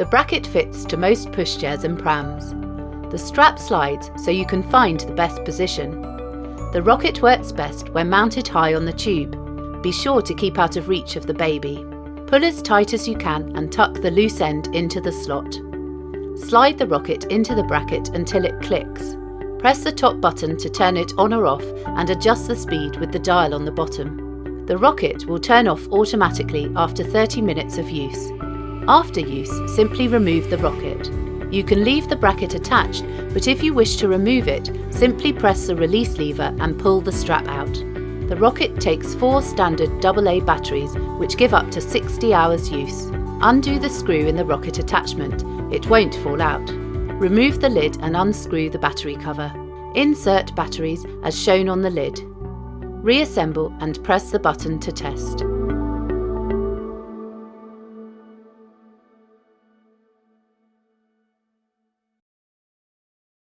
The bracket fits to most pushchairs and prams. The strap slides so you can find the best position. The Rockit works best when mounted high on the tube. Be sure to keep out of reach of the baby. Pull as tight as you can and tuck the loose end into the slot. Slide the Rockit into the bracket until it clicks. Press the top button to turn it on or off and adjust the speed with the dial on the bottom. The Rockit will turn off automatically after 30 minutes of use. After use, simply remove the Rockit. You can leave the bracket attached, but if you wish to remove it, simply press the release lever and pull the strap out. The Rockit takes 4 standard AA batteries, which give up to 60 hours use. Undo the screw in the Rockit attachment. It won't fall out. Remove the lid and unscrew the battery cover. Insert batteries as shown on the lid. Reassemble and press the button to test.